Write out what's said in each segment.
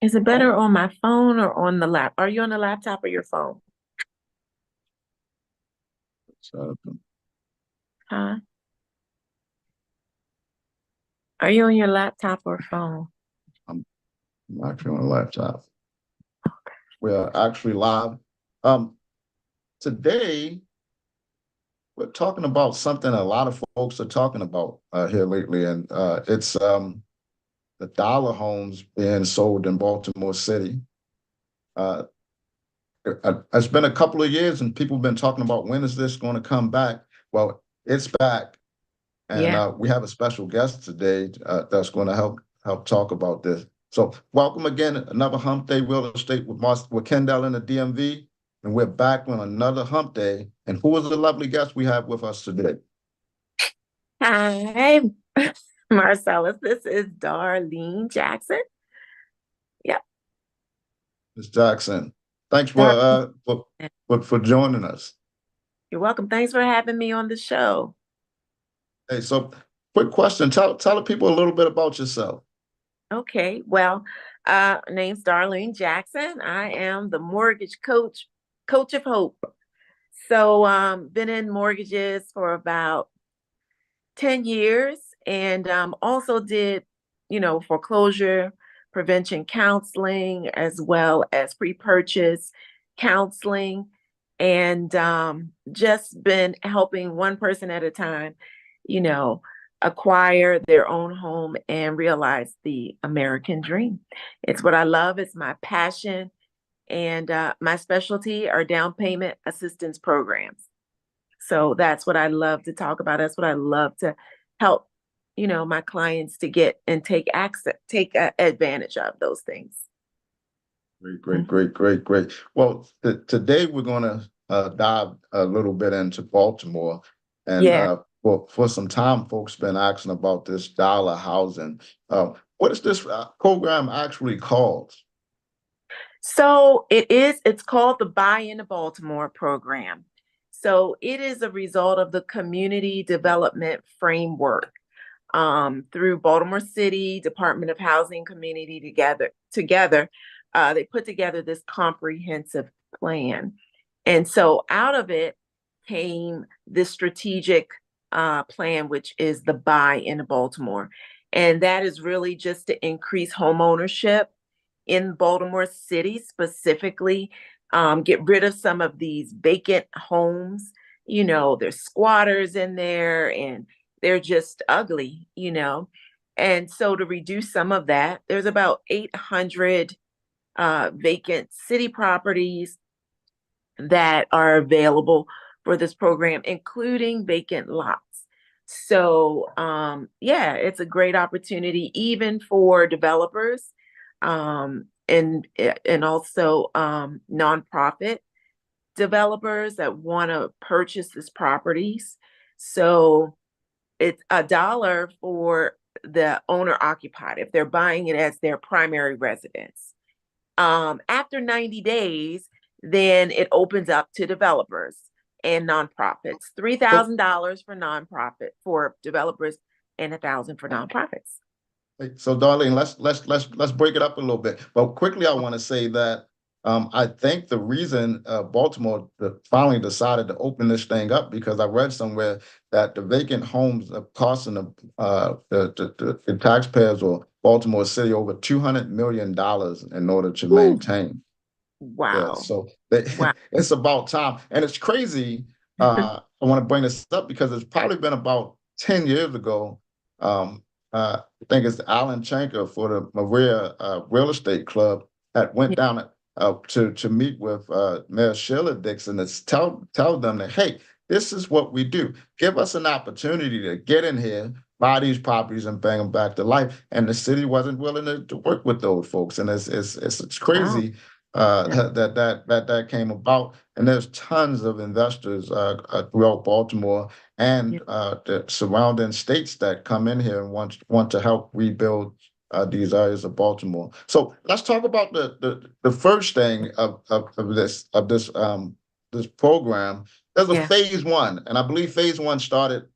Is it better on my phone or on the lap? Are you on the laptop or your phone? So Huh? Are you on your laptop or phone? I'm, I'm actually on a laptop. We are actually live. Um, Today we're talking about something a lot of folks are talking about here lately, and it's the dollar homes being sold in Baltimore City. Uh, it's been a couple of years, and people have been talking about when is this going to come back? Well, it's back, and Yeah. we have a special guest today that's going to help talk about this. So, welcome again, another Hump Day Real Estate with Kendall in the DMV, and we're back on another Hump Day. And who is the lovely guest we have with us today? Hi, Marcellus. This is Darlene Jackson. Yep. Ms. Jackson. Thanks Darlene. for joining us. You're welcome. Thanks for having me on the show. Hey, so quick question. Tell the people a little bit about yourself. Okay. Well, name's Darlene Jackson. I am the mortgage coach of hope. So, been in mortgages for about 10 years and also did, foreclosure prevention counseling as well as pre-purchase counseling and just been helping one person at a time, you know, acquire their own home and realize the American dream. It's what I love, it's my passion, and my specialty are down payment assistance programs. So that's what I love to talk about. That's what I love to help, my clients to get and take advantage of those things. Great, great, Mhm. great, great, great. Well, today we're going to dive a little bit into Baltimore, and Yeah. for some time, folks been asking about this dollar housing. What is this program actually called? So it's called the Baltimore program. So it is a result of the community development framework through Baltimore City Department of Housing Community together. They put together this comprehensive plan. And so out of it came this strategic plan, which is the Buy in Baltimore. And that is really just to increase home ownership in Baltimore City specifically, get rid of some of these vacant homes. There's squatters in there and they're just ugly, And so to reduce some of that, there's about 800 vacant city properties that are available for this program, including vacant lots. So, yeah, it's a great opportunity even for developers and also nonprofit developers that want to purchase these properties. So it's $1 for the owner occupied if they're buying it as their primary residence. After 90 days, then it opens up to developers and nonprofits. So, $3,000 for nonprofit for developers and 1,000 for nonprofits. so, Darlene, let's break it up a little bit. But quickly, I want to say that I think the reason Baltimore finally decided to open this thing up because I read somewhere that the vacant homes are costing the taxpayers or Baltimore City over $200 million in order to Ooh, maintain. Yeah, wow. so Wow. it's about time, and it's crazy. I want to bring this up because it's probably been about 10 years ago. Um, I think it's Alan Chanker for the Maria Real Estate Club that went Yeah. down to meet with Mayor Sheila Dixon to tell them that, hey, this is what we do. Give us an opportunity to get in here, buy these properties, and bring them back to life. And the city wasn't willing to work with those folks, and it's Wow. crazy Yeah. that came about. And there's tons of investors throughout Baltimore Yeah. and the surrounding states that come in here and want to help rebuild these areas of Baltimore. So let's talk about the first thing of this program. There's a Yeah. phase one, and I believe phase one started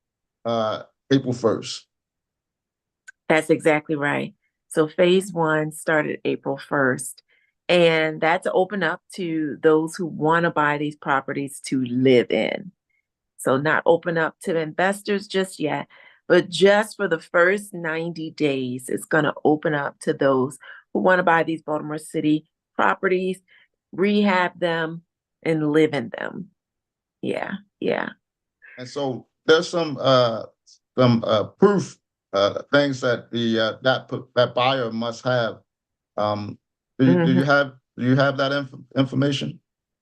uh, April 1st. That's exactly right. So phase one started April 1st. And that's open up to those who want to buy these properties to live in. So not open up to investors just yet, but just for the first 90 days, it's going to open up to those who want to buy these Baltimore City properties, rehab them, and live in them. Yeah, yeah. And so there's some proof things that that buyer must have. Um, do Mhm. you have that information?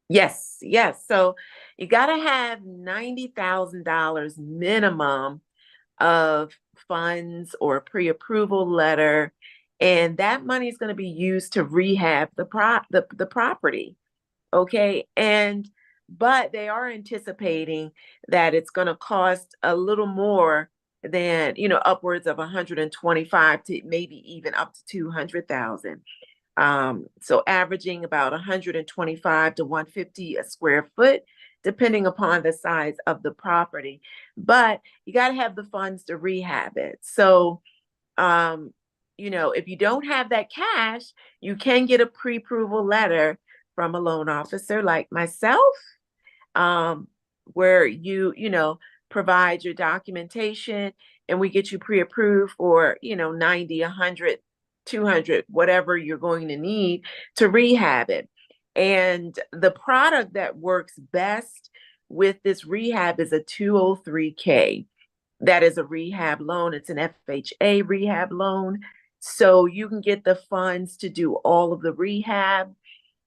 Yes, yes. So you got to have $90,000 minimum of funds or pre-approval letter, and that money is going to be used to rehab the property. Okay. And but they are anticipating that it's going to cost a little more than, upwards of 125 to maybe even up to 200,000. So averaging about 125 to 150 a square foot, depending upon the size of the property. But you got to have the funds to rehab it. So, um, if you don't have that cash, you can get a pre-approval letter from a loan officer like myself, um, where you provide your documentation and we get you pre-approved for, 90, 100, 200, whatever you're going to need to rehab it. And the product that works best with this rehab is a 203K. That is a rehab loan. It's an FHA rehab loan. So you can get the funds to do all of the rehab,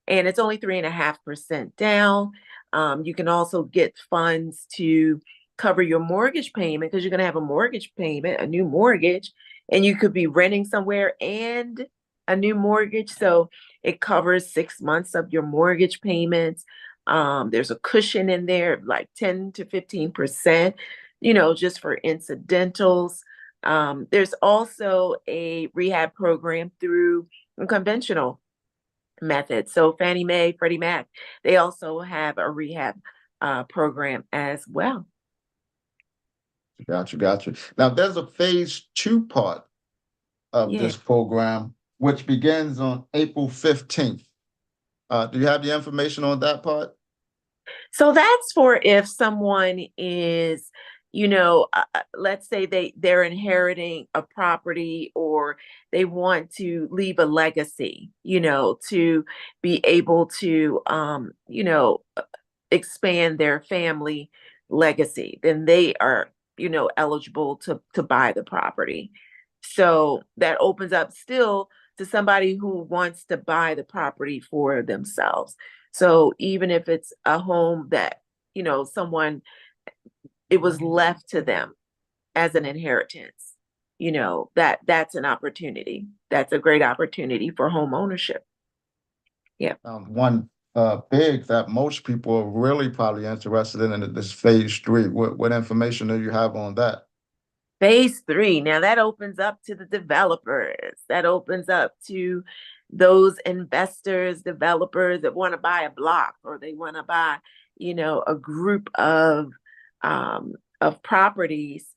and it's only 3.5% down. You can also get funds to cover your mortgage payment because you're going to have a mortgage payment, a new mortgage, and you could be renting somewhere and a new mortgage. So it covers 6 months of your mortgage payments. There's a cushion in there, like 10 to 15%, just for incidentals. There's also a rehab program through conventional method. So Fannie Mae, Freddie Mac, they also have a rehab program as well. Got you. Now there's a phase two part of Yeah. this program, which begins on April 15th. Do you have the information on that part? So that's for if someone is, let's say they're inheriting a property or they want to leave a legacy, to be able to, expand their family legacy, then they are, eligible to buy the property. So that opens up still to somebody who wants to buy the property for themselves. So even if it's a home that, someone, it was left to them as an inheritance, that's an opportunity. That's a great opportunity for home ownership. Yeah. One big that most people are really probably interested in this phase three. What information do you have on that? Phase three, now that opens up to the developers. That opens up to those investors, developers that want to buy a block or they want to buy, a group of properties,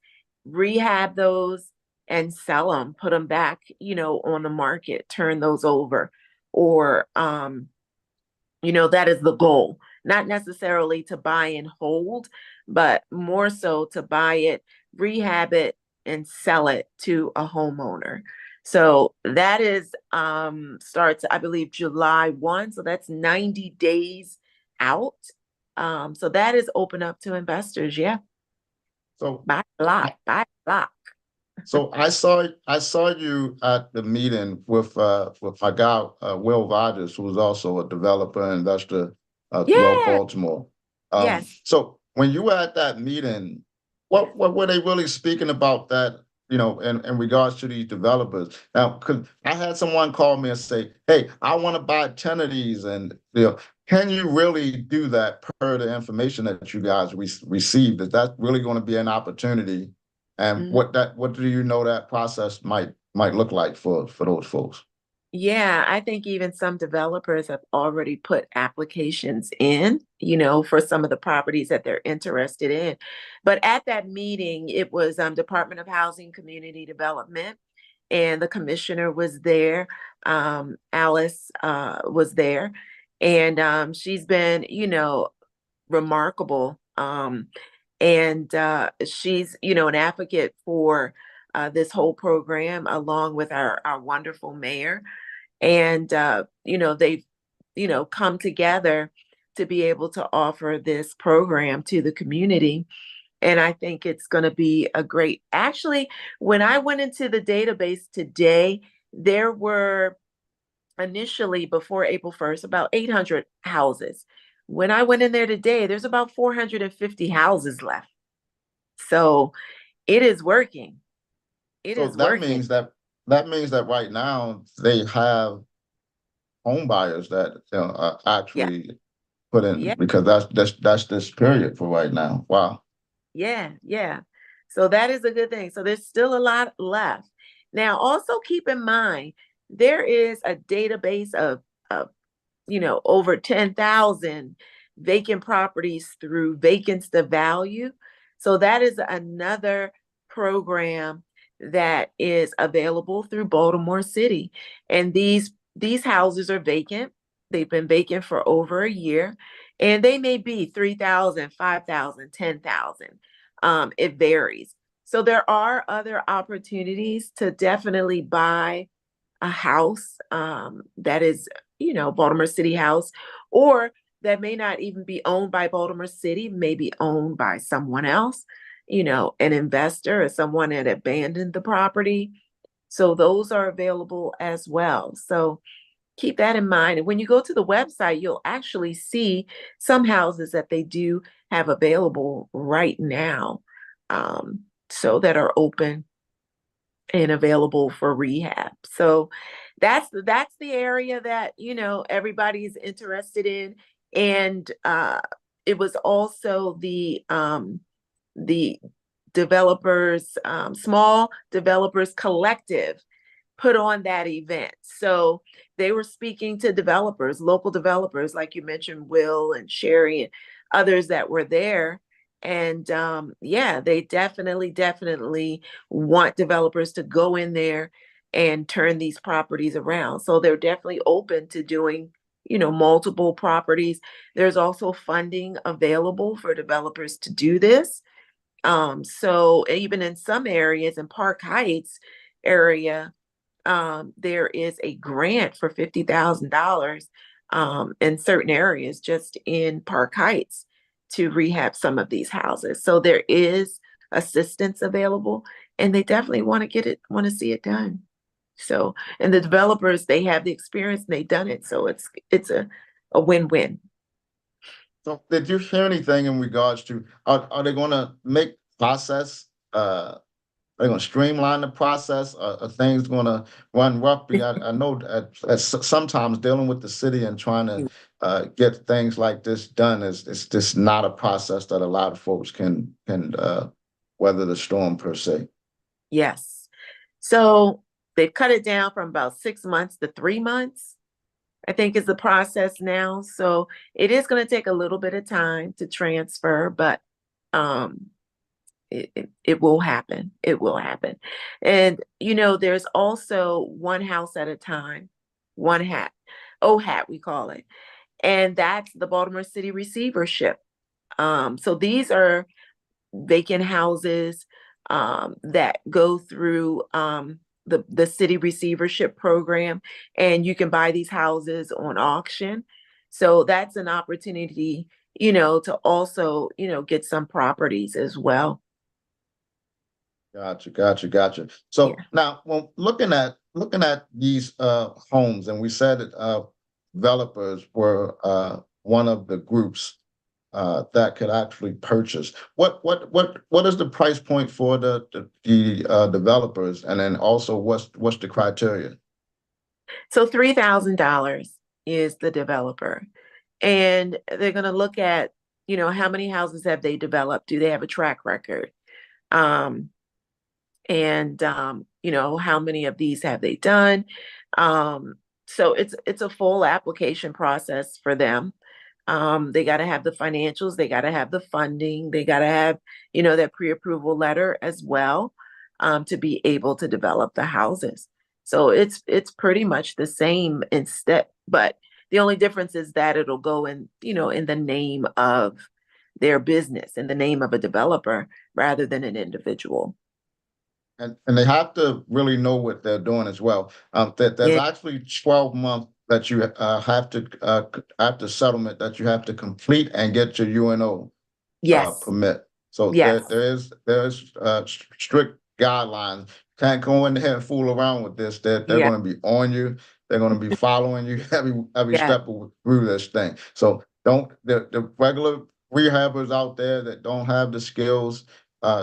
rehab those and sell them, put them back, on the market, turn those over. Or that is the goal, not necessarily to buy and hold, but more so to buy it, rehab it, and sell it to a homeowner. So that is starts, I believe, July 1. So that's 90 days out. So that is open up to investors. Yeah. So Buy a I, block, buy a block. so I saw you at the meeting with my guy Will Rogers, who was also a developer and investor throughout Yeah. Baltimore. Yes. So when you were at that meeting, what were they really speaking about that, in regards to these developers? Now, because I had someone call me and say, "Hey, I want to buy 10 of these," and can you really do that per the information that you guys received? Is that really going to be an opportunity? And Mhm. what do you know that process might look like for those folks? Yeah, I think even some developers have already put applications in, for some of the properties that they're interested in. But at that meeting, it was Department of Housing Community Development, and the commissioner was there. Alice was there, and she's been, remarkable. And she's, an advocate for this whole program, along with our wonderful mayor. And they've, come together to be able to offer this program to the community. And I think it's going to be a great, actually, when I went into the database today, there were initially, before April 1st, about 800 houses. When I went in there today, there's about 450 houses left. So it is working. It So is working. that means that right now they have home buyers that are Yeah. actually put in, Yeah. because that's this period for right now. Wow. Yeah. Yeah. So that is a good thing. So there's still a lot left. Now, also keep in mind, there is a database of over 10,000 vacant properties through Vacants to Value. So that is another program that is available through Baltimore City. And these houses are vacant. They've been vacant for over a year, and they may be 3,000, 5,000, 10,000. It varies. So there are other opportunities to definitely buy a house that is, Baltimore City house, or that may not even be owned by Baltimore City, may be owned by someone else, an investor or someone that abandoned the property. So those are available as well. So keep that in mind. And when you go to the website, you'll actually see some houses that they do have available right now, so that are open and available for rehab. So that's the area that, everybody's interested in. And it was also the developers, small developers collective put on that event. So they were speaking to developers, local developers, like you mentioned, Will and Sherry and others that were there. And yeah, they definitely want developers to go in there and turn these properties around. So they're definitely open to doing, multiple properties. There's also funding available for developers to do this. So even in some areas in Park Heights area, there is a grant for $50,000 in certain areas just in Park Heights to rehab some of these houses. So there is assistance available, and they definitely want to see it done. So, and the developers, they have the experience and they've done it. So it's a win-win. So did you hear anything in regards to, are they gonna make process, are they gonna streamline the process? Are things gonna run roughly? I know that sometimes dealing with the city and trying to get things like this done is just not a process that a lot of folks can weather the storm per se. Yes. So they've cut it down from about 6 months to 3 months, I think is the process now. So it is going to take a little bit of time to transfer, but um, it will happen. It will happen. And, there's also one house at a time, one hat, OHAT, we call it. And that's the Baltimore City receivership. So these are vacant houses that go through the city receivership program, and you can buy these houses on auction. So that's an opportunity, to also, get some properties as well. Gotcha. Yeah. So now, when looking at these homes, and we said that developers were one of the groups that could actually purchase. What is the price point for the developers, and then also what's the criteria? So $3,000 is the developer. And they're going to look at, how many houses have they developed? Do they have a track record? Um, and how many of these have they done? So it's a full application process for them. They got to have the financials, they got to have the funding, they got to have, that pre-approval letter as well. to be able to develop the houses. So it's pretty much the same instead, but the only difference is that it'll go in, in the name of their business, in the name of a developer rather than an individual. And they have to really know what they're doing as well. There's Yeah. actually 12 months that you have to after settlement that you have to complete and get your UNO Yes. permit. So Yes. there's strict guidelines. Can't go in there and fool around with this. They're Yeah. going to be on you. They're going to be following you every Yeah. step through this thing. So don't the regular rehabbers out there that don't have the skills,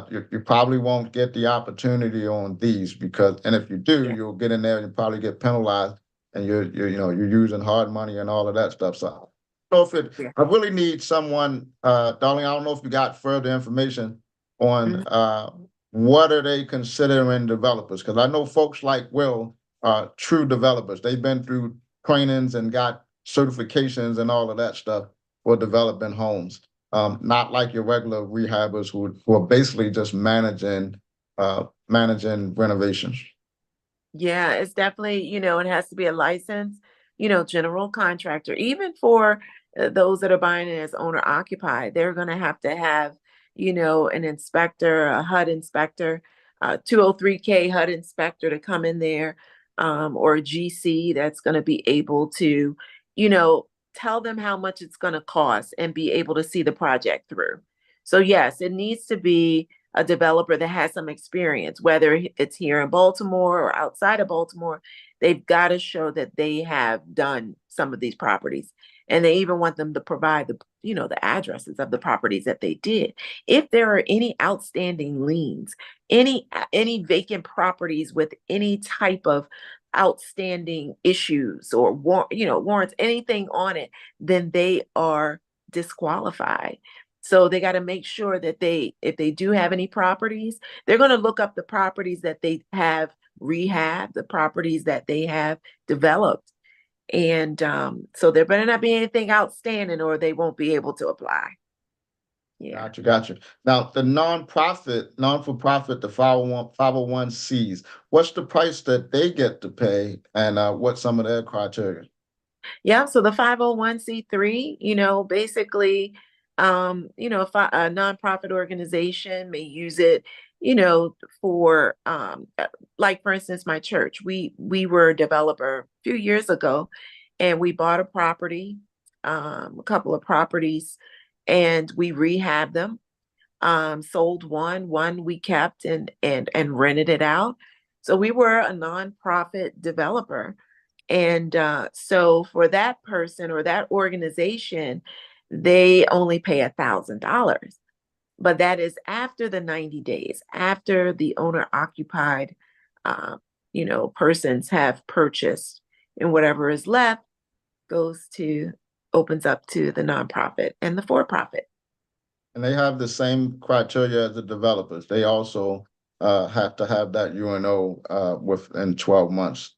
you probably won't get the opportunity on these because, and if you do, Yeah. you'll get in there and you probably get penalized, and you're using hard money and all of that stuff. So I don't know if it Yeah. I really need someone, Darling. I don't know if you got further information on Mhm. what are they considering developers? Because I know folks like Will are true developers. They've been through trainings and got certifications and all of that stuff for developing homes. Not like your regular rehabbers who are basically just managing renovations. Yeah, it's definitely, it has to be a licensed, general contractor. Even for those that are buying it as owner occupied, they're going to have, an inspector, a HUD inspector, 203K HUD inspector to come in there, or a GC that's going to be able to, you know, tell them how much it's going to cost and be able to see the project through. So yes, it needs to be a developer that has some experience, whether it's here in Baltimore or outside of Baltimore. They've got to show that they have done some of these properties. And they even want them to provide the addresses of the properties that they did. If there are any outstanding liens, any vacant properties with any type of outstanding issues or warrants, anything on it, then they are disqualified. So they got to make sure that if they do have any properties, they're going to look up the properties that they have rehab, the properties that they have developed. And so there better not be anything outstanding or they won't be able to apply. Yeah. Gotcha. Now, the non-for-profit, the 501, 501(c)s, what's the price that they get to pay and what's some of their criteria? Yeah, so the 501(c)(3, basically, if a nonprofit organization may use it, for like for instance, my church, we were a developer a few years ago, and we bought a property, a couple of properties, and we rehabbed them. Sold one we kept and rented it out. So we were a nonprofit developer. And so for that person or that organization, they only pay $1,000. But that is after the 90 days, after the owner occupied, persons have purchased, and whatever is left opens up to the nonprofit and the for profit. And they have the same criteria as the developers. They also have to have that UNO within 12 months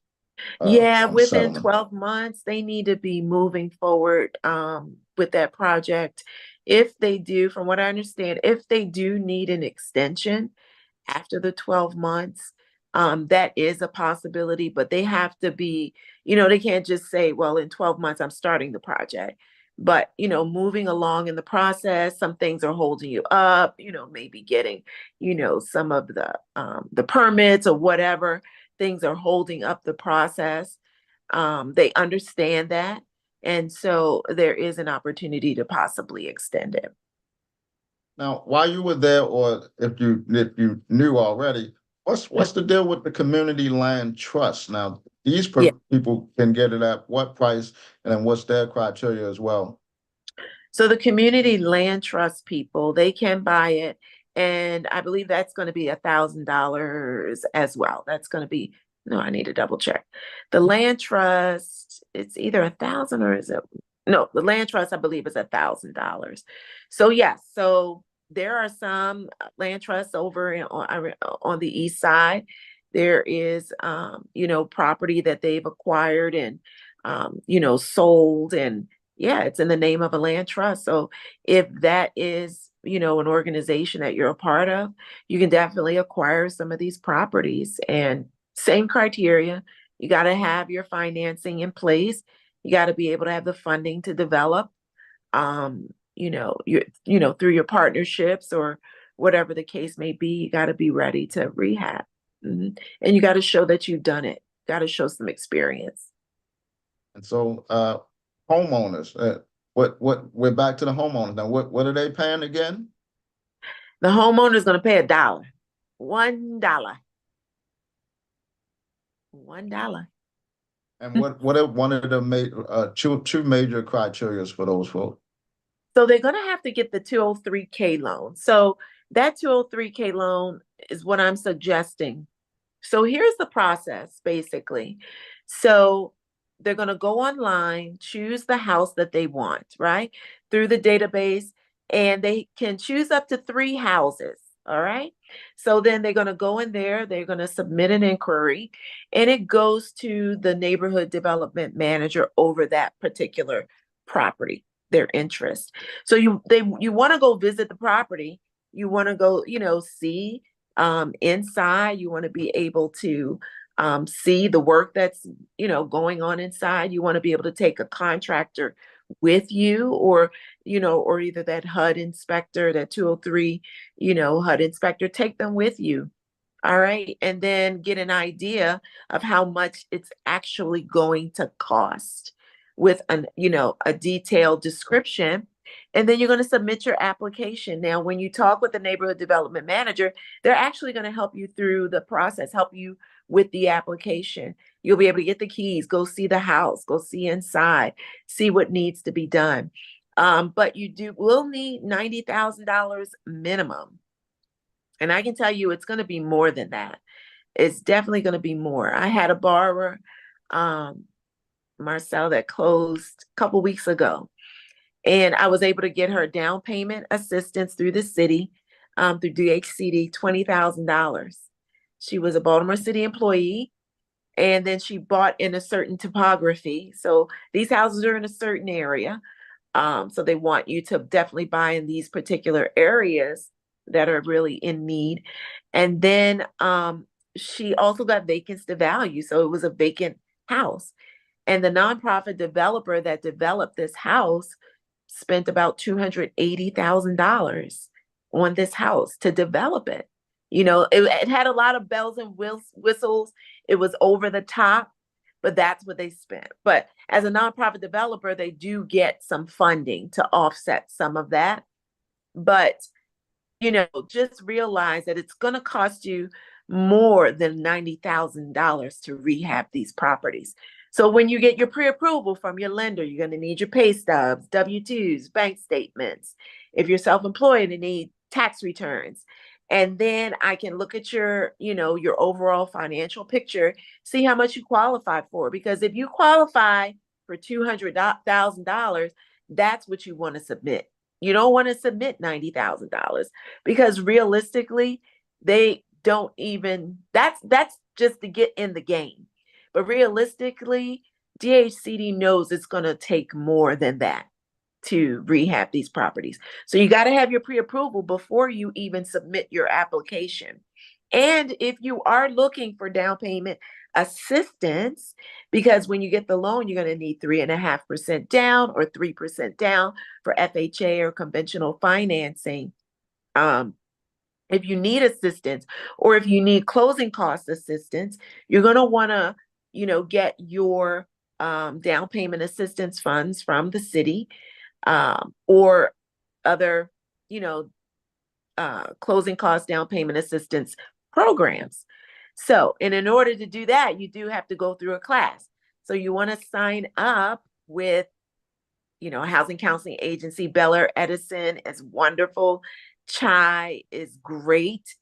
Yeah, on within settlement. 12 months, they need to be moving forward with that project. If they do, from what I understand, if they do need an extension after the 12 months, that is a possibility, but they have to be, they can't just say, well, in 12 months, I'm starting the project. But, moving along in the process, some things are holding you up, maybe getting, some of the permits or whatever things are holding up the process. They understand that. And so there is an opportunity to possibly extend it. Now, while you were there, or if you knew already, what's the deal with the community land trust? Now, these Yeah. people can get it at what price, and then what's their criteria as well? So the community land trust people, they can buy it. And I believe that's going to be $1,000 as well. That's going to be, no, I need to double check. The land trust, it's either 1,000 or is it, no, the land trust, I believe is $1,000. So yes, so there are some land trusts over on the east side. There is, property that they've acquired and, sold, and yeah, it's in the name of a land trust. So if that is an organization that you're a part of, you can definitely acquire some of these properties. And same criteria, you got to have your financing in place. You got to be able to have the funding to develop, through your partnerships or whatever the case may be. You got to be ready to rehab. And you got to show that you've done it. Got to show some experience. And so, homeowners, we're back to the homeowners now. What are they paying again? The homeowner is going to pay $1. $1. $1. And what are one of the two major criteria for those folks? So they're going to have to get the 203K loan. So that 203K loan is what I'm suggesting. So here's the process, basically. So they're going to go online, choose the house that they want, right? Through the database, and they can choose up to 3 houses. All right. So then they're going to go in there, they're going to submit an inquiry, and it goes to the neighborhood development manager over that particular property, their interest. So you want to go visit the property. You want to go, see inside. You want to be able to see the work that's going on inside. You want to be able to take a contractor with you, or either that HUD inspector, that 203 HUD inspector, take them with you. All right. And then get an idea of how much it's actually going to cost with a detailed description. And then you're going to submit your application. Now, when you talk with the neighborhood development manager, they're actually going to help you through the process, help you with the application. You'll be able to get the keys, go see the house, go see inside, see what needs to be done. But will need $90,000 minimum. And I can tell you it's going to be more than that. It's definitely going to be more. I had a borrower, Marcel, that closed a couple weeks ago. And I was able to get her down payment assistance through the city, through DHCD, $20,000. She was a Baltimore City employee, and then she bought in a certain topography. So these houses are in a certain area. So they want you to definitely buy in these particular areas that are really in need. And then she also got vacants to value. So it was a vacant house. And the nonprofit developer that developed this house spent about $280,000 on this house to develop it. It had a lot of bells and whistles. It was over the top, but that's what they spent. But as a nonprofit developer, they do get some funding to offset some of that. But, just realize that it's going to cost you more than $90,000 to rehab these properties. So when you get your pre-approval from your lender, you're going to need your pay stubs, W-2s, bank statements. If you're self-employed, you need tax returns. And then I can look at your overall financial picture, see how much you qualify for. Because if you qualify for $200,000, that's what you want to submit. You don't want to submit $90,000 because realistically, they don't even, that's just to get in the game. But realistically, DHCD knows it's going to take more than that to rehab these properties. So you got to have your pre-approval before you even submit your application. And if you are looking for down payment assistance, because when you get the loan, you're going to need 3.5% down or 3% down for FHA or conventional financing. If you need assistance or if you need closing cost assistance, you're going to want to get your down payment assistance funds from the city, or other, closing cost down payment assistance programs. So, and in order to do that, you do have to go through a class. So you want to sign up with, a housing counseling agency. Bel Edison is wonderful. Chai is great.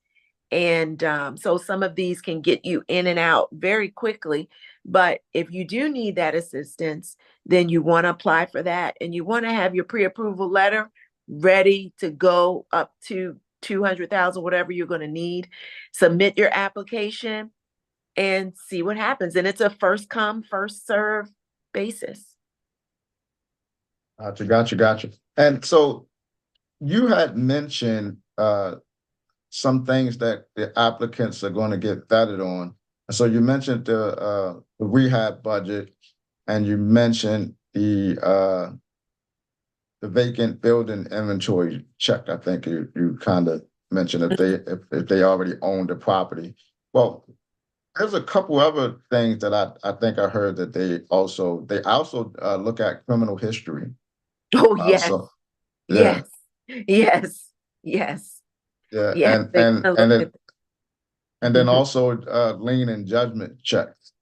And so some of these can get you in and out very quickly. But if you do need that assistance, then you want to apply for that. And you want to have your pre-approval letter ready to go up to 200,000, whatever you're going to need. Submit your application and see what happens. And it's a first come, first serve basis. Gotcha. And so you had mentioned some things that the applicants are going to get vetted on. And so you mentioned the rehab budget, and you mentioned the vacant building inventory check. I think you kind of mentioned if they already own the property. Well, there's a couple other things that I think I heard that they also look at criminal history. Oh, yes, So yeah, yes, yes, yes, yeah, yes. They're gonna look at. and then also lien and judgment checks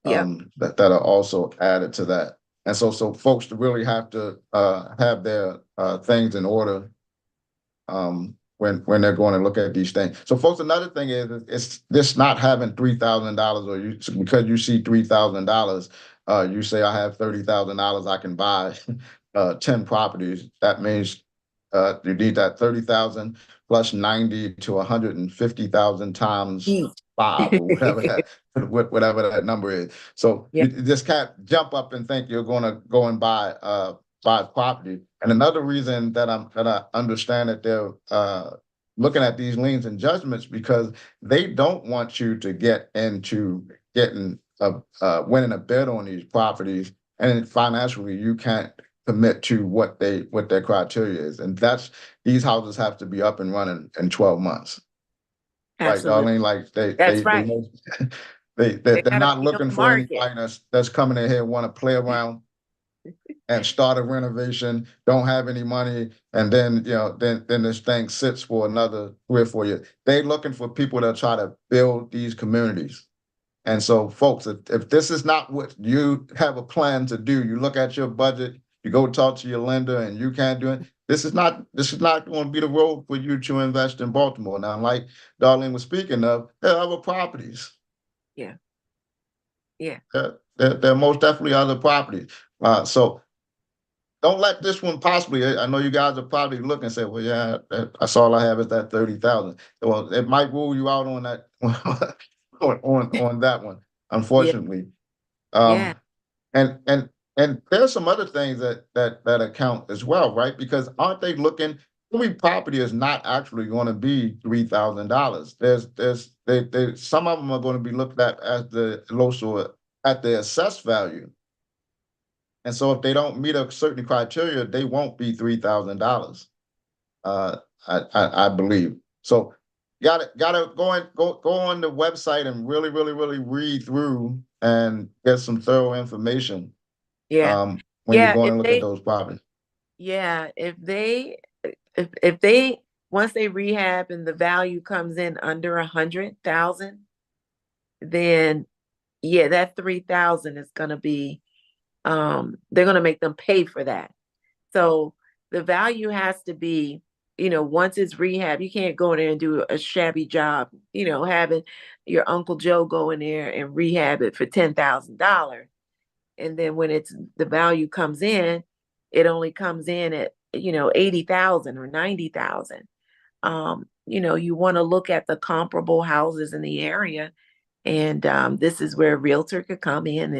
Yep, that are also added to that. And so folks really have to have their things in order when they're going to look at these things. So, folks, another thing is it's just not having $3,000, or because you see $3,000, you say I have $30,000, I can buy 10 properties. That means you need that 30,000 plus 90 to 150,000 times each. five, or whatever that number is. So Yeah, you just can't jump up and think you're going to go and buy property. And another reason that I understand that they're looking at these liens and judgments, because they don't want you to get into getting winning a bid on these properties, and financially you can't commit to what their criteria is, and these houses have to be up and running in 12 months. Right, absolutely. Darlene? Like That's right. They they're gotta not be on looking the for market. anybody that's coming in here and want to play around and start a renovation, don't have any money, and then then this thing sits for another 3 or 4 years. They looking for people that try to build these communities. And so, folks, if this is not what you have a plan to do, you look at your budget, you go talk to your lender, and you can't do it. This is not going to be the road for you to invest in Baltimore. Now, like Darlene was speaking of, there are other properties. Yeah, yeah, There are most definitely other properties. So don't let this one possibly. I know you guys are probably looking and say, "Well, yeah, that's all I have is that 30,000." Well, it might rule you out on that on that one, yeah, unfortunately. yeah, Um, and there's some other things that account as well, right? Because aren't they looking? Every property is not actually going to be $3,000. Some of them are going to be looked at as the local at the assessed value. And so if they don't meet a certain criteria, they won't be $3,000. Uh, I believe. So gotta go on the website and really read through and get some thorough information yeah, when you're yeah. going If to look at they, those properties. yeah, if they once they rehab and the value comes in under 100,000, then yeah, that 3,000 is gonna be they're gonna make them pay for that. So the value has to be, once it's rehab, you can't go in there and do a shabby job, having your Uncle Joe go in there and rehab it for $10,000. And then when the value comes in, it only comes in at, 80,000 or 90,000. You want to look at the comparable houses in the area. And this is where a realtor could come in.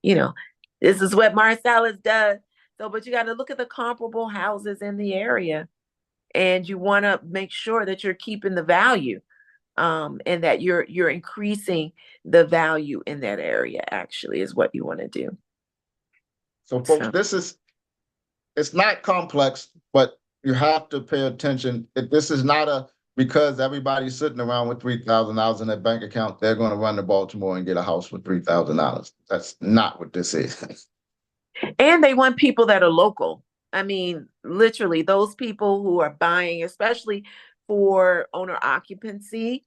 You know, this is what Marcellus does. So, but you got to look at the comparable houses in the area, and you want to make sure that you're keeping the value, and that you're increasing the value in that area. Actually, is what you want to do. So folks, So, it's not complex, but you have to pay attention. This is not because everybody's sitting around with $3,000 in their bank account, they're going to run to Baltimore and get a house with $3,000. That's not what this is. and they want people that are local. I mean, literally, those people who are buying, especially for owner occupancy,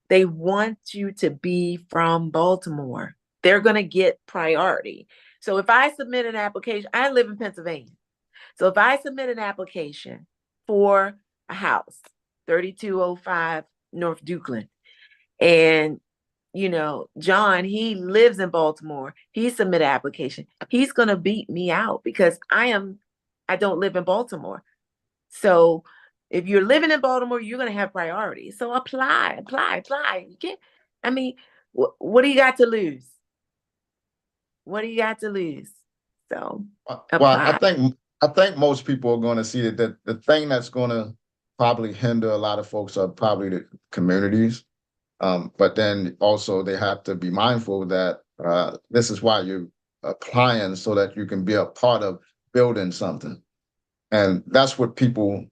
they want you to be from Baltimore. They're going to get priority. So if I submit an application, I live in Pennsylvania. So if I submit an application for a house, 3205 North Dukeland, and John, he lives in Baltimore. He submit an application. He's gonna beat me out because I don't live in Baltimore. So if you're living in Baltimore, you're gonna have priority. So apply. You can't, I mean, what do you got to lose? What do you got to lose? So Well, I apply. think I think most people are going to see that the thing that's going to probably hinder a lot of folks are probably the communities. But then also they have to be mindful that this is why you're applying so that you can be a part of building something. And that's what people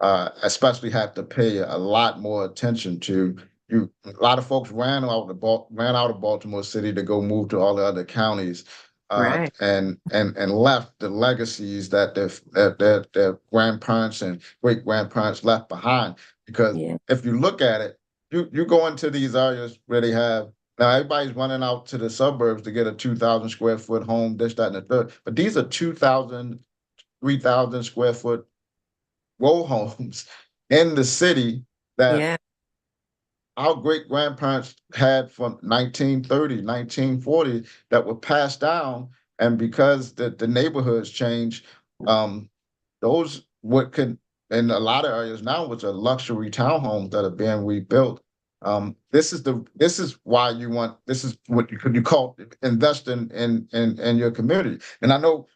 especially have to pay a lot more attention to. A lot of folks ran out of Baltimore City to go move to all the other counties, Right. and left the legacies that their grandparents and great grandparents left behind. Because Yeah. if you look at it, you go into these areas where they have now everybody's running out to the suburbs to get a 2,000 square foot home, this, that, and the third. But these are 2,000, 3,000 square foot row homes in the city that Yeah. our great grandparents had from 1930, 1940 that were passed down. And because the neighborhoods changed, those what could in a lot of areas now, which are luxury townhomes that are being rebuilt. This is why you want this is what you call invest in your community. And I know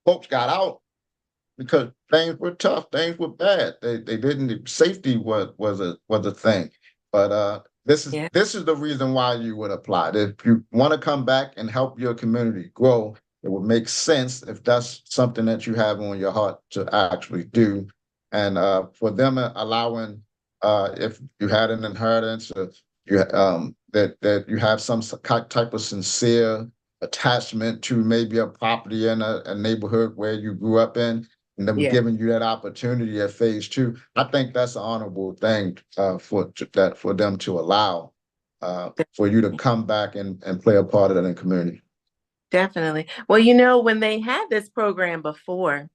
folks got out because things were tough, things were bad. They didn't safety was a thing. But Yeah. this is the reason why you would apply. If you want to come back and help your community grow, it would make sense if that's something that you have on your heart to actually do. And for them allowing if you had an inheritance or you that you have some type of sincere attachment to maybe a property in a neighborhood where you grew up in, and them Yeah. giving you that opportunity at phase two. I think that's an honorable thing for them to allow for you to come back and play a part of that in the community. Definitely. Well, when they had this program before,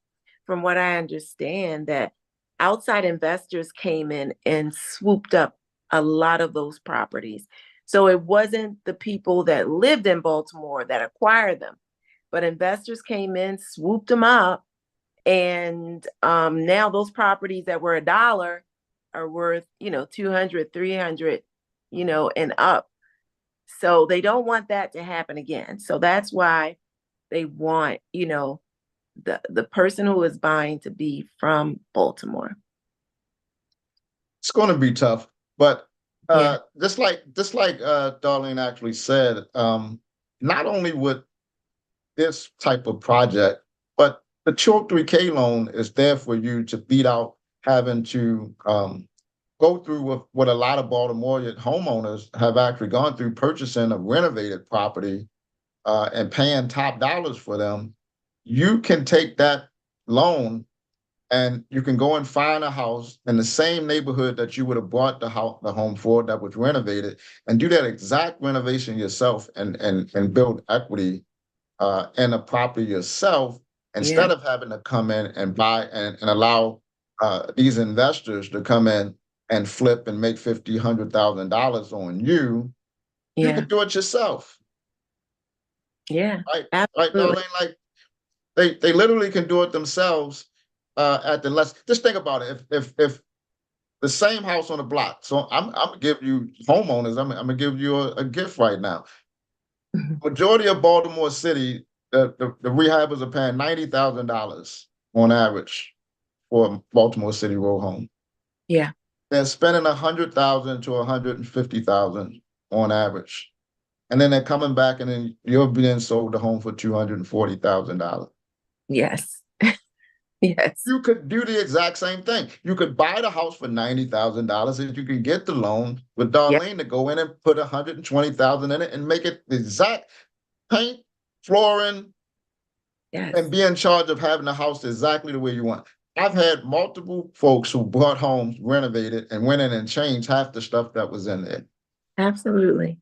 from what I understand, that outside investors came in and swooped up a lot of those properties. So it wasn't the people that lived in Baltimore that acquired them, but investors came in, swooped them up, and now those properties that were $1 are worth, 200, 300, and up. So they don't want that to happen again. So that's why they want, the person who is buying to be from Baltimore. It's going to be tough, but Yeah. just like Darlene actually said, not only would this type of project, but the 203K loan is there for you to beat out having to go through with what a lot of Baltimorean homeowners have actually gone through purchasing a renovated property and paying top dollars for them. You can take that loan and you can go and find a house in the same neighborhood that you would have bought the home for that was renovated, and do that exact renovation yourself and build equity in a property yourself Yeah. instead of having to come in and buy and allow these investors to come in and flip and make $50,000, $100,000 on you. You Yeah. could do it yourself, Yeah. right? Right, Absolutely. Darlene? Like they literally can do it themselves at the less. Just think about it. If the same house on the block, so I'm gonna give you homeowners. I'm gonna give you a gift right now. Majority of Baltimore City, the rehabbers are paying $90,000 on average for a Baltimore City row home. Yeah. They're spending 100,000 to 150,000 on average, and then they're coming back, and then you're being sold the home for $240,000. Yes. Yes. You could do the exact same thing. You could buy the house for $90,000, and you can get the loan with Yeah. Darlene to go in and put 120,000 in it and make it the exact paint, flooring, Yes. and be in charge of having the house exactly the way you want. I've had multiple folks who bought homes, renovated, and went in and changed half the stuff that was in there. Absolutely.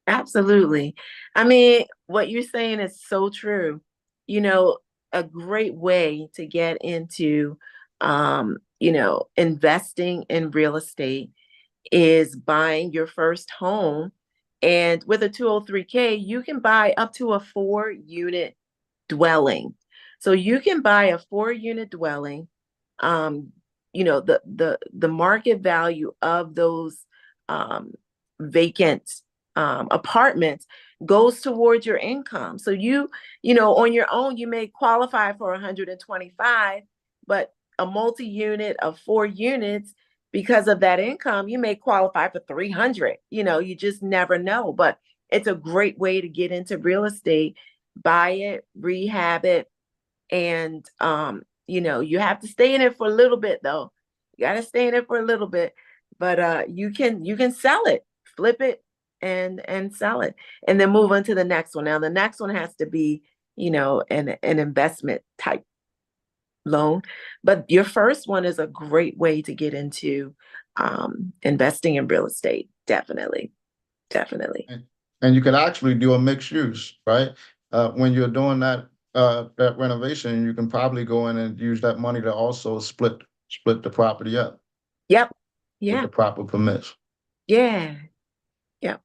Absolutely. I mean, what you're saying is so true. You know, a great way to get into, investing in real estate is buying your first home. And with a 203K, you can buy up to a 4-unit dwelling. So you can buy a 4-unit dwelling. Um, the market value of those vacant apartments goes towards your income. So on your own, you may qualify for 125, but a multi-unit of 4 units, because of that income, you may qualify for 300. You just never know. But it's a great way to get into real estate, buy it, rehab it, and you have to stay in it for a little bit though. You got to stay in it for a little bit, but you can sell it, flip it, and sell it, and then move on to the next one. Now the next one has to be an investment type loan, but your first one is a great way to get into investing in real estate. Definitely, definitely. And you can actually do a mixed use, right? When you're doing that renovation, you can probably go in and use that money to also split the property up Yep. with Yeah. the proper permits. Yeah. Yep.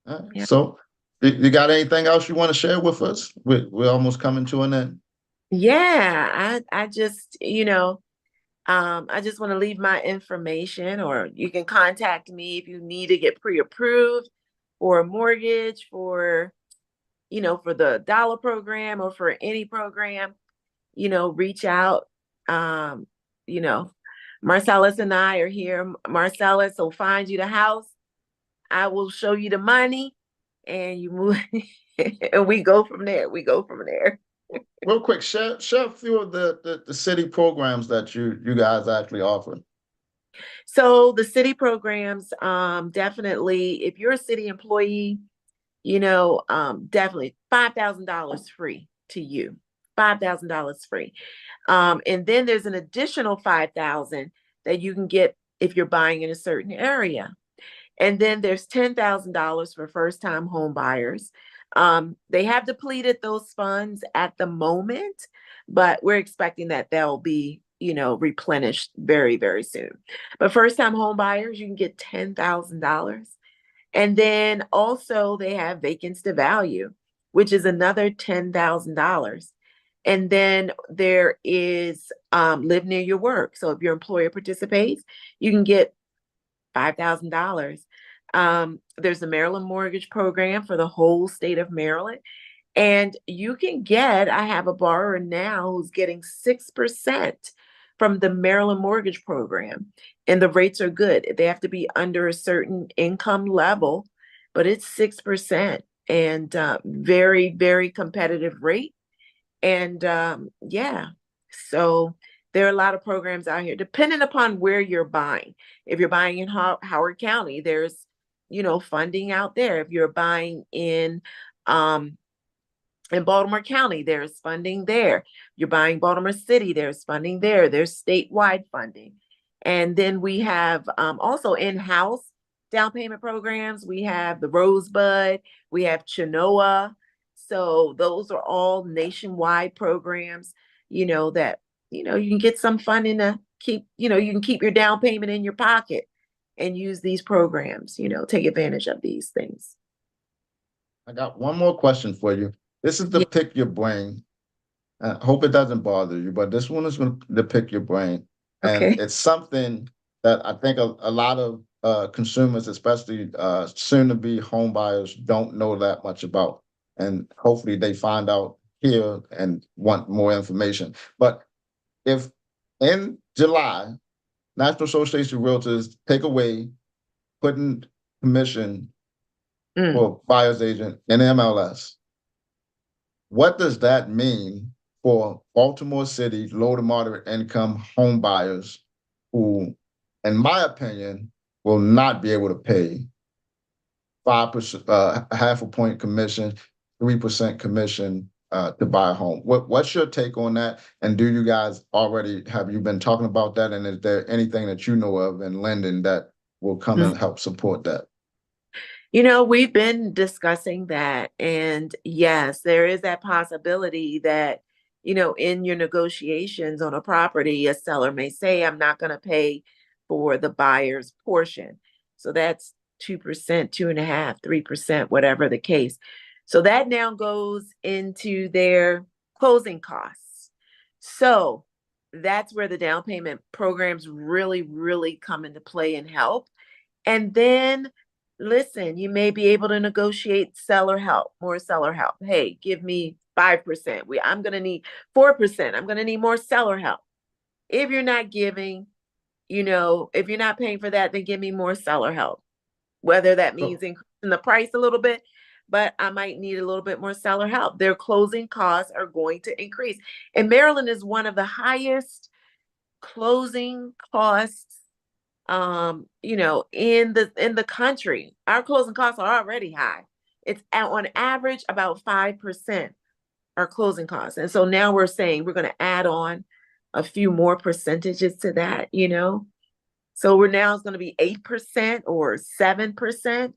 All right. Yeah. So, you got anything else you want to share with us? We're almost coming to an end. Yeah, I just, I just want to leave my information, or you can contact me if you need to get pre-approved for a mortgage, for the dollar program or for any program, reach out. Um, you know, Marcellus and I are here. Marcellus will find you the house. I will show you the money, and you move, and we go from there. We go from there. Real quick, share a few of the city programs that you guys actually offer. So the city programs, definitely, if you're a city employee, definitely $5,000 free to you. $5,000 free. And then there's an additional 5,000 that you can get if you're buying in a certain area. And then there's $10,000 for first time home buyers. They have depleted those funds at the moment, but we're expecting that they'll be, replenished very, very soon. But first time home buyers, you can get $10,000. And then also they have vacants to value, which is another $10,000. And then there is live near your work. So if your employer participates, you can get $5,000. There's the Maryland Mortgage Program for the whole state of Maryland. And I have a borrower now who's getting 6% from the Maryland Mortgage Program. And the rates are good. They have to be under a certain income level, but it's 6% and very, very competitive rate. And yeah, so there are a lot of programs out here, depending upon where you're buying. If you're buying in Howard County, there's, funding out there. If you're buying um, in Baltimore County, there's funding there. You're buying Baltimore City, there's funding there. There's statewide funding. And then we have also in-house down payment programs. We have the Rosebud, we have Chenoa. So those are all nationwide programs, that, you can get some funding to keep, you can keep your down payment in your pocket and use these programs, take advantage of these things. I got one more question for you. This is to Yeah. pick your brain. I hope it doesn't bother you, but this one is going to pick your brain. And Okay. it's something that I think a lot of consumers, especially soon to be home buyers, don't know that much about. And hopefully they find out here and want more information. But if in July, National Association of Realtors take away putting commission Mm. for buyer's agent in MLS, what does that mean for Baltimore City low to moderate income home buyers who, in my opinion, will not be able to pay 5%, half a point commission, 3% commission to buy a home? What's your take on that? And do you guys already have you been talking about that? And is there anything that you know of in lending that will come and help support that? We've been discussing that. And yes, there is that possibility that, in your negotiations on a property, a seller may say, I'm not going to pay for the buyer's portion. So that's 2%, 2.5%, 3%, whatever the case. So that now goes into their closing costs. So that's where the down payment programs really, really come into play and help. And then listen, you may be able to negotiate seller help, more seller help. Hey, give me 5%. I'm gonna need 4%. I'm gonna need more seller help. If you're not giving, if you're not paying for that, then give me more seller help. Whether that means So, increasing the price a little bit, but I might need a little bit more seller help. Their closing costs are going to increase. And Maryland is one of the highest closing costs in the country. Our closing costs are already high. It's on average about 5% our closing costs. And so now we're saying we're going to add on a few more percentages to that. So we're now it's going to be 8% or 7%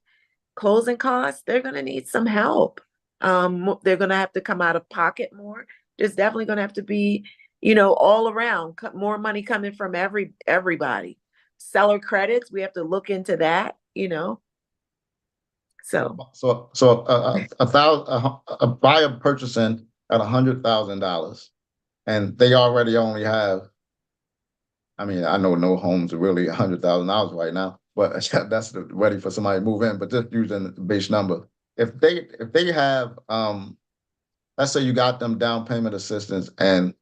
closing costs. They're going to need some help. They're going to have to come out of pocket more. There's definitely going to have to be, all around more money coming from everybody. Seller credits, we have to look into that. So a buyer purchasing at $100,000, and they already only have. I mean, I know no homes are really $100,000 right now, but that's ready for somebody to move in. But just using the base number, if they have, let's say you got them down payment assistance, and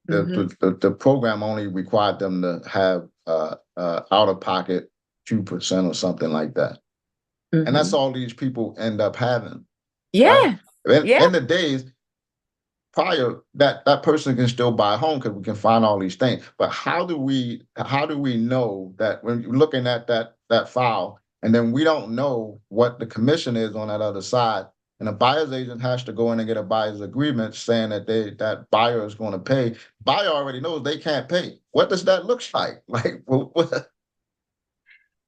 the program only required them to have out of pocket 2% or something like that, and that's all these people end up having, right? Yeah. Yeah. In the days prior, that person can still buy a home because we can find all these things. But how do we know that when you're looking at that file, and then we don't know what the commission is on that other side, and a buyer's agent has to go in and get a buyer's agreement saying that that buyer is going to pay. Buyer already knows they can't pay. What does that look like? Like what?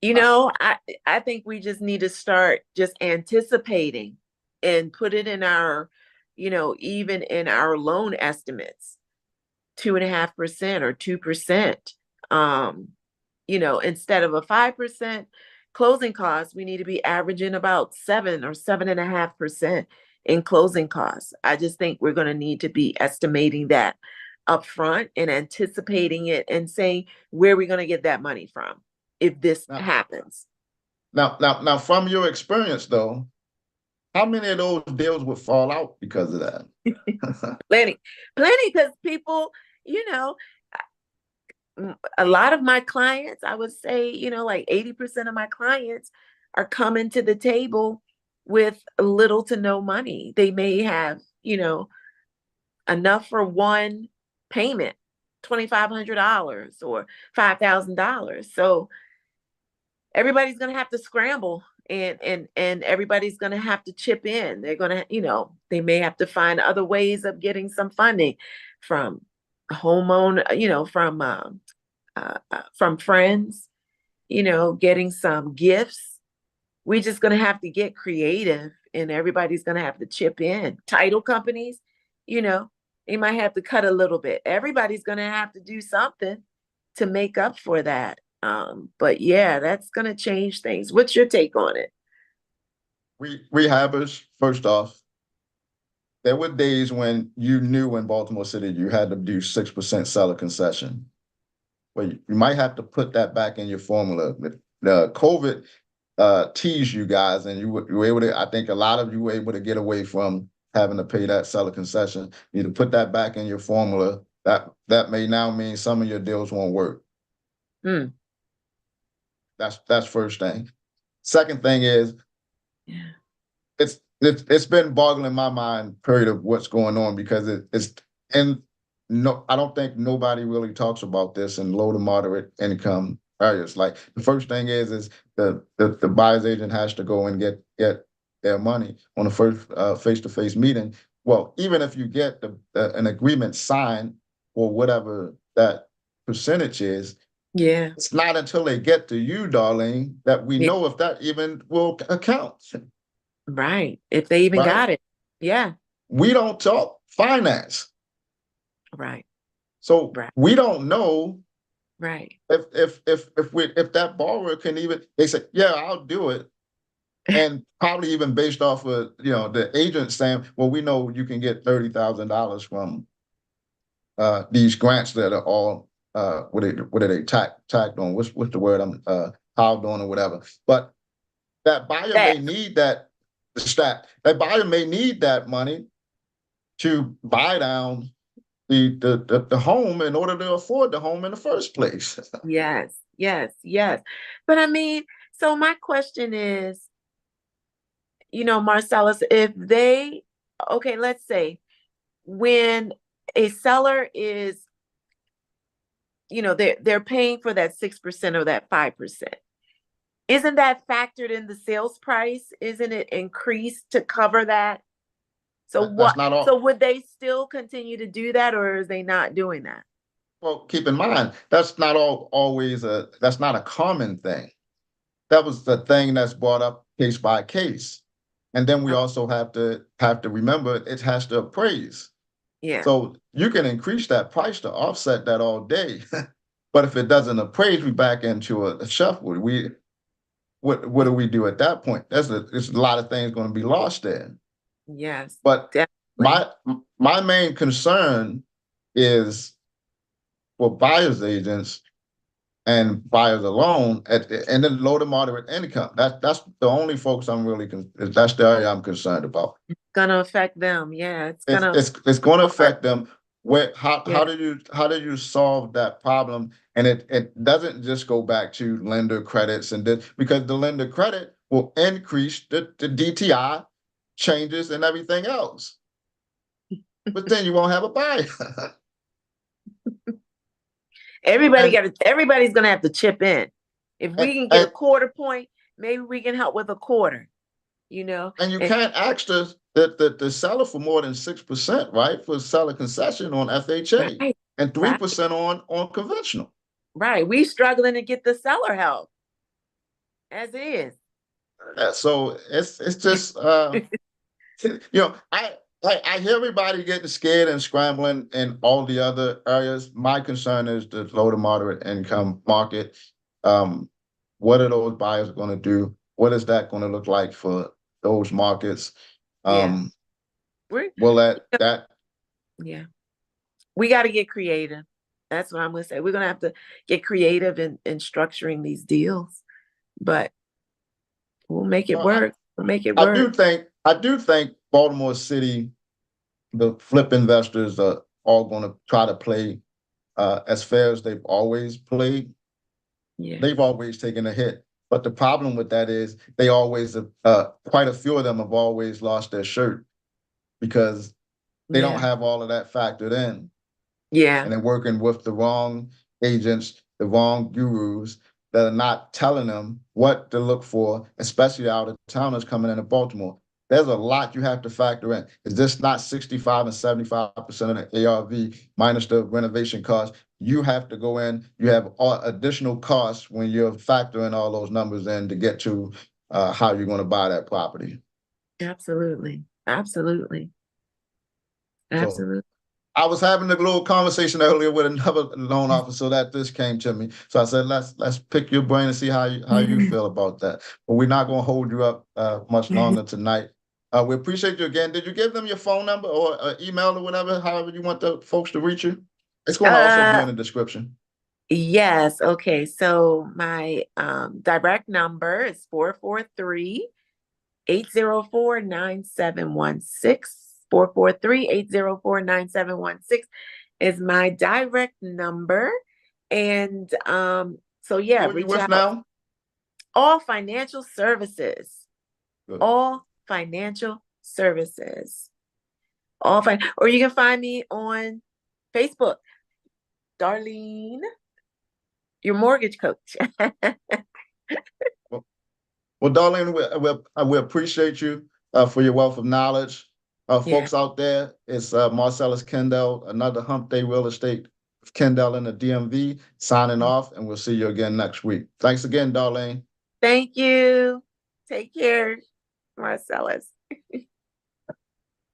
I think we just need to start just anticipating and put it in our, even in our loan estimates, 2.5% or 2%. Instead of a 5% closing costs, we need to be averaging about 7 or 7.5% in closing costs. I just think we're going to need to be estimating that upfront and anticipating it and saying where we're going to get that money from if this happens. Now, from your experience though, how many of those deals would fall out because of that? Plenty, because people, you know, a lot of my clients, I would say, like 80% of my clients are coming to the table with little to no money. They may have, enough for one payment, $2,500 or $5,000. So everybody's going to have to scramble, and everybody's going to have to chip in. They're going to, they may have to find other ways of getting some funding from homeowner, from friends, getting some gifts. We're just going to have to get creative, and everybody's going to have to chip in. Title companies, they might have to cut a little bit. Everybody's going to have to do something to make up for that. But yeah, that's going to change things. What's your take on it? Rehabbers, first off, there were days when you knew in Baltimore City you had to do 6% seller concession. Well, you might have to put that back in your formula. The COVID teased you guys, and you were able to. I think a lot of you were able to get away from having to pay that seller concession. You need to put that back in your formula. That may now mean some of your deals won't work. That's first thing. Second thing is, it's been boggling my mind, period, of what's going on, because it's and no, I don't think nobody really talks about this in low to moderate income areas. Like the first thing is the buyer's agent has to go and get their money on the first face-to-face meeting. Well, even if you get an agreement signed or whatever that percentage is, Yeah. it's not until they get to you, Darlene, that we know if that even will account. Right. If they even got it. Yeah. We don't talk finance. Right. So we don't know. Right. If that borrower can even, they say, yeah, I'll do it. And probably even based off of, the agent saying, well, we know you can get $30,000 from these grants that are all what are they tagged on? What's the word? I'm piled on or whatever. But that buyer That may need that that buyer may need that money to buy down the home in order to afford the home in the first place. yes, yes, yes. But I mean, so my question is, Marcellus, if they, okay, let's say when a seller is, they're paying for that 6% or that 5%. Isn't that factored in the sales price? Isn't it increased to cover that? So That's what, not so all. would they still continue to do that, or is they not doing that? Well, keep in mind that's not always that's not a common thing. That was the thing that's brought up case by case, and then we Oh, also have to remember it has to appraise. yeah, So you can increase that price to offset that all day, but if it doesn't appraise, we back into a shuffle. What do we do at that point? There's a lot of things going to be lost there. yes, But definitely. my my main concern is for buyers agents and buyers alone and then low to moderate income. That's the only folks I'm really that's the area I'm concerned about. Gonna affect them. Yeah, it's It's gonna it's it's going to hard. affect them. Where how Yeah, do you solve that problem? And it doesn't just go back to lender credits and this because the lender credit will increase the DTI changes and everything else. But then you won't have a buyer. and everybody's gonna have to chip in. If and we can get a and quarter point, maybe we can help with a quarter, you know? And you And can't ask the seller for more than 6%, right? For seller concession on FHA right, and right, 3% on conventional. right. We struggling to get the seller help as it is. Yeah, so it's just I hear everybody getting scared and scrambling in all the other areas. My concern is the low to moderate income market. Um, what are those buyers going to do? What is that going to look like for those markets? Yeah, Um, we're will that yeah. We got to get creative. That's what I'm gonna say. We're gonna have to get creative in structuring these deals, but we'll make it well, work. We'll make it I work. do think Baltimore City, the flip investors are all going to try to play as fair as they've always played. Yeah, They've always taken a hit, but the problem with that is they always quite a few of them have always lost their shirt because they don't yeah, have all of that factored in, yeah. and they're working with the wrong agents, the wrong gurus that are not telling them what to look for, especially out of towners coming into Baltimore. There's a lot you have to factor in. Is this not 65 and 75% of the ARV minus the renovation costs? You have to go in, you have additional costs when you're factoring all those numbers in to get to how you're going to buy that property. Absolutely, absolutely, So absolutely. I was having a little conversation earlier with another loan officer that this came to me. So I said, let's pick your brain and see how you feel about that. But we're not going to hold you up much longer tonight. We appreciate you again. Did you give them your phone number or email or whatever, however you want the folks to reach you? It's going to also be Uh, in the description. yes. Okay. So my direct number is 443-804-9716. 443-804-9716 is my direct number. And so Who yeah, are you reach with out. now? All financial services. Good. All financial services. All fine. Or you can find me on Facebook, Darlene, your mortgage coach. Well, well, Darlene, we appreciate you for your wealth of knowledge. Yeah. Folks out there, it's Marcellus Kendall, another Hump Day Real Estate Kendall in the DMV, signing off, and we'll see you again next week. Thanks again, Darlene. Thank you. Take care, Marcellus.